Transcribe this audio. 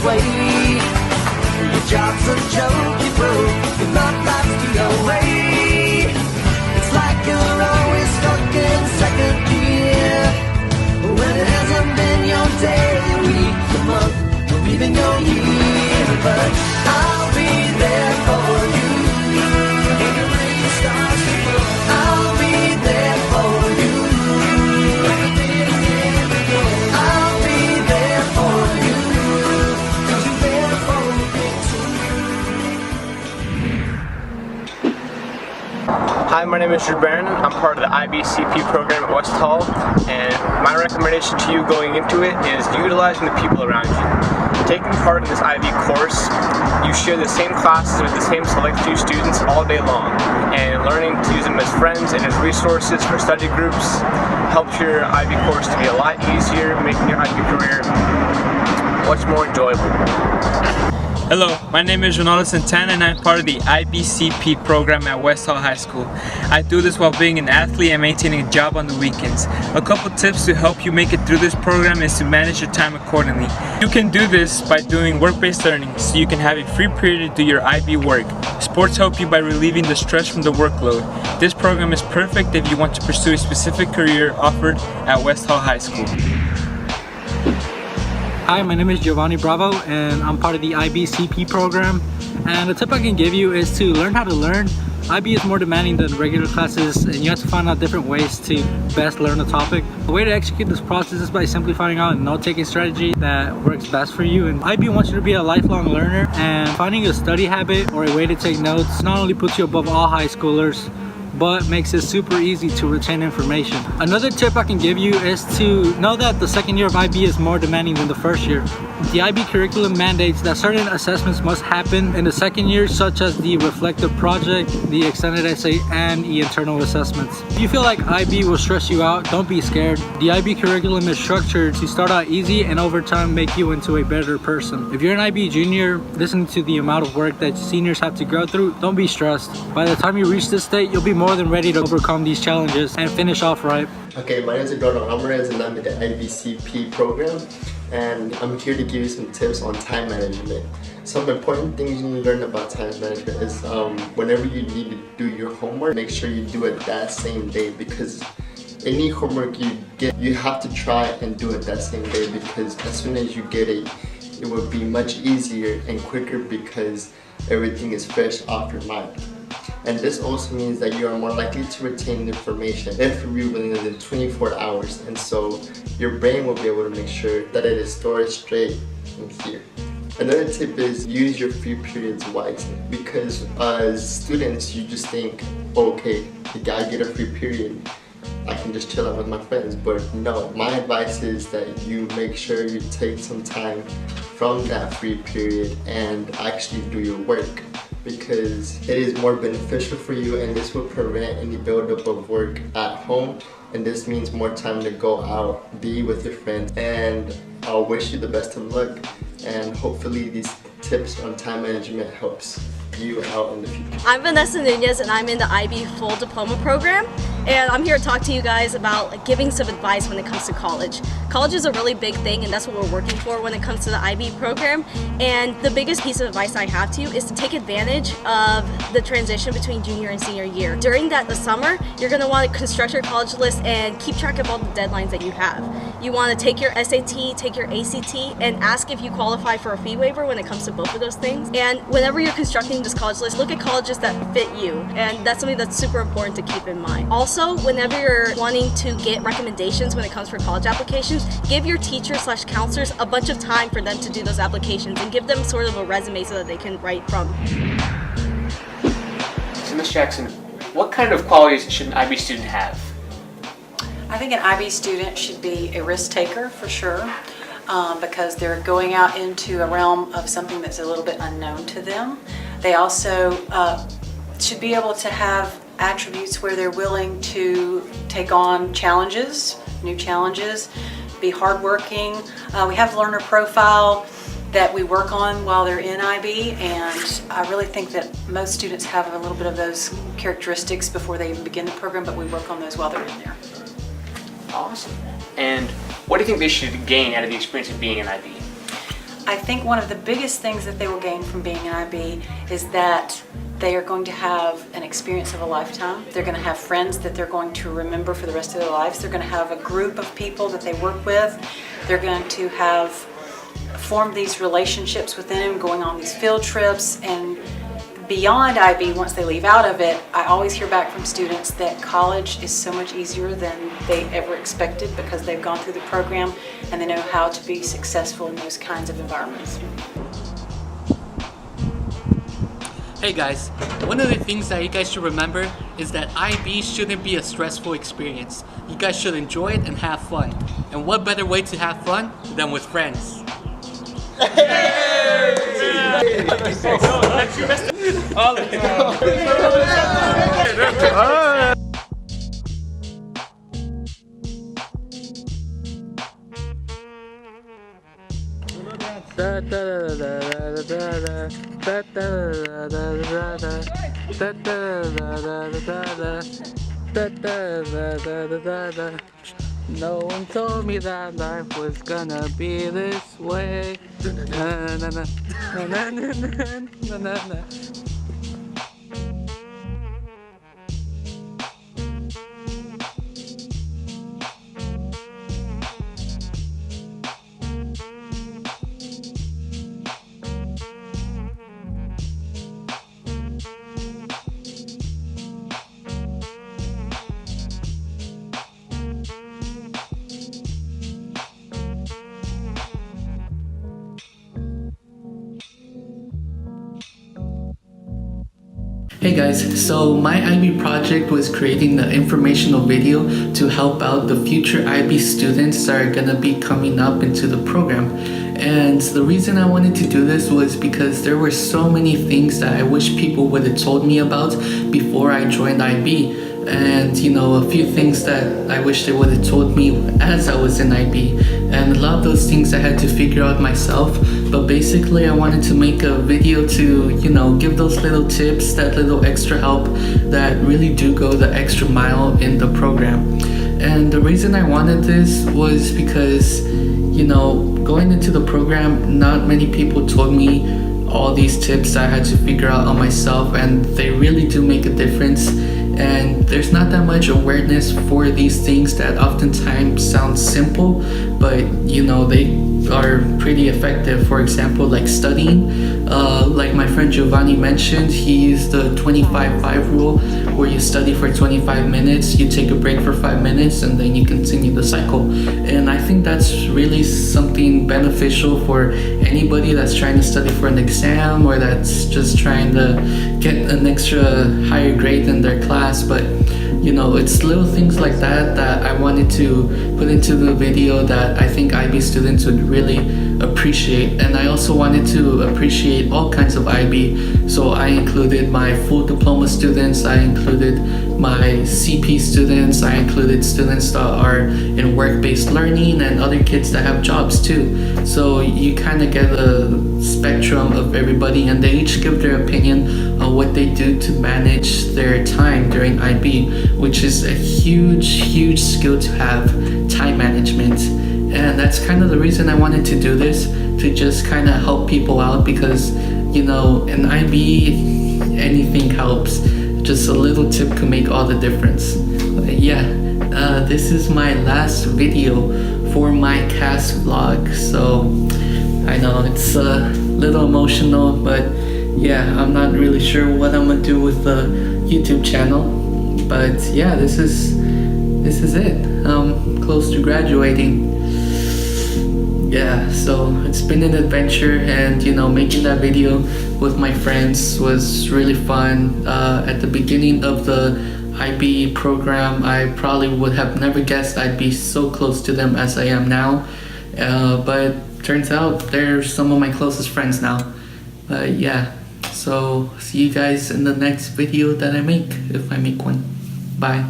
way. Your job's a joke, you broke, your love life's the away. It's like you're always stuck in second gear, when it hasn't been your day, your week, your month, or even your year. But I'll be there for you, when the rain starts to fall. I'll be there for you, I'll be there for you, 'cause you're there for me too. Hi, my name is Drew Barron. I'm part of the IBCP program at West Hall, and my recommendation to you going into it is utilizing the people around you. Taking part in this IB course, you share the same classes with the same select few students all day long, and learning to use them as friends and as resources for study groups helps your IB course to be a lot easier, making your IB career much more enjoyable. Hello, my name is Reynaldo S and I'm part of the IBCP program at West Hall High School. I do this while being an athlete and maintaining a job on the weekends. A couple tips to help you make it through this program is to manage your time accordingly. You can do this by doing work-based learning, so you can have a free period to do your IB work. Sports help you by relieving the stress from the workload. This program is perfect if you want to pursue a specific career offered at West Hall High School. Hi, my name is Geovanni B and I'm part of the IBCP program. And the tip I can give you is to learn how to learn. IB is more demanding than regular classes, and you have to find out different ways to best learn a topic. The way to execute this process is by simply finding out a note-taking strategy that works best for you. And IB wants you to be a lifelong learner, and finding a study habit or a way to take notes not only puts you above all high schoolers, but makes it super easy to retain information. Another tip I can give you is to know that the second year of IB is more demanding than the first year. The IB curriculum mandates that certain assessments must happen in the second year, such as the reflective project, the extended essay, and the internal assessments. If you feel like IB will stress you out, don't be scared. The IB curriculum is structured to start out easy and over time make you into a better person. If you're an IB junior, listen to the amount of work that seniors have to go through. Don't be stressed. By the time you reach this state, you'll be more than ready to overcome these challenges and finish off right. Okay, my name is Eduardo A, and I'm in the IBCP program, and I'm here to give you some tips on time management. Some important things you need to learn about time management is whenever you need to do your homework, make sure you do it that same day, because any homework you get, you have to try and do it that same day, because as soon as you get it, it will be much easier and quicker because everything is fresh off your mind. And this also means that you are more likely to retain information if reviewed within 24 hours, and so your brain will be able to make sure that it is stored straight in here. Another tip is use your free periods wisely, because as students you just think, okay, I get a free period, I can just chill out with my friends. But no, my advice is that you make sure you take some time from that free period and actually do your work, because it is more beneficial for you, and this will prevent any buildup of work at home, and this means more time to go out, be with your friends. And I'll wish you the best of luck, and hopefully these tips on time management helps you out in the future. I'm Vanessa N and I'm in the IB Full Diploma program, and I'm here to talk to you guys about giving some advice when it comes to college. College is a really big thing, and that's what we're working for when it comes to the IB program. And the biggest piece of advice I have to you is to take advantage of the transition between junior and senior year. During the summer, you're going to want to construct your college list and keep track of all the deadlines that you have. You want to take your SAT, take your ACT, and ask if you qualify for a fee waiver when it comes to both of those things. And whenever you're constructing this college list, look at colleges that fit you, and that's something that's super important to keep in mind. Also, whenever you're wanting to get recommendations when it comes for college applications, give your teachers/counselors a bunch of time for them to do those applications, and give them sort of a resume so that they can write from. So Ms. Jackson, what kind of qualities should an IB student have? I think an IB student should be a risk taker for sure, because they're going out into a realm of something that's a little bit unknown to them. They also should be able to have attributes where they're willing to take on challenges, new challenges, be hardworking. We have learner profile that we work on while they're in IB, and I really think that most students have a little bit of those characteristics before they even begin the program, but we work on those while they're in there. Awesome. And what do you think they should gain out of the experience of being an IB? I think one of the biggest things that they will gain from being an IB is that they are going to have an experience of a lifetime. They're going to have friends that they're going to remember for the rest of their lives. They're going to have a group of people that they work with. They're going to have formed these relationships with them, going on these field trips, and beyond IB, once they leave out of it, I always hear back from students that college is so much easier than they ever expected because they've gone through the program and they know how to be successful in those kinds of environments. Hey guys, one of the things that you guys should remember is that IB shouldn't be a stressful experience. You guys should enjoy it and have fun. And what better way to have fun than with friends? No one told me that life was gonna be this way. Na, na, na, na, na, na, na, na. Hey guys, so my IB project was creating the informational video to help out the future IB students that are gonna be coming up into the program. And the reason I wanted to do this was because there were so many things that I wish people would have told me about before I joined IB. And you know, a few things that I wish they would have told me as I was in IB. And a lot of those things I had to figure out myself. But basically I wanted to make a video to, you know, give those little tips, that little extra help that really do go the extra mile in the program. And the reason I wanted this was because, you know, going into the program, not many people told me all these tips I had to figure out on myself, and they really do make a difference. And there's not that much awareness for these things that oftentimes sound simple, but you know, they are pretty effective. For example, like studying, like my friend Geovanni mentioned, he used the 25-5 rule, where you study for 25 minutes, you take a break for 5 minutes, and then you continue the cycle. And I think that's really something beneficial for anybody that's trying to study for an exam, or that's just trying to get an extra higher grade in their class. But you know, it's little things like that that I wanted to put into the video that I think IB students would really appreciate. And I also wanted to appreciate all kinds of IB, so I included my full diploma students, I included my CP students, I included students that are in work-based learning, and other kids that have jobs too. So you kind of get a spectrum of everybody, and they each give their opinion on what they do to manage their time during IB, which is a huge skill to have, time management. And that's kind of the reason I wanted to do this, to just kind of help people out, because you know, in IB anything helps. Just a little tip could make all the difference. But yeah, this is my last video for my CAS vlog, so I know it's a little emotional, but yeah, I'm not really sure what I'm gonna do with the YouTube channel. But yeah, this is it. I'm close to graduating. Yeah, so it's been an adventure, and you know, making that video with my friends was really fun. At the beginning of the IB program, I probably would have never guessed I'd be so close to them as I am now. But turns out they're some of my closest friends now. But yeah, so see you guys in the next video that I make, if I make one. Bye.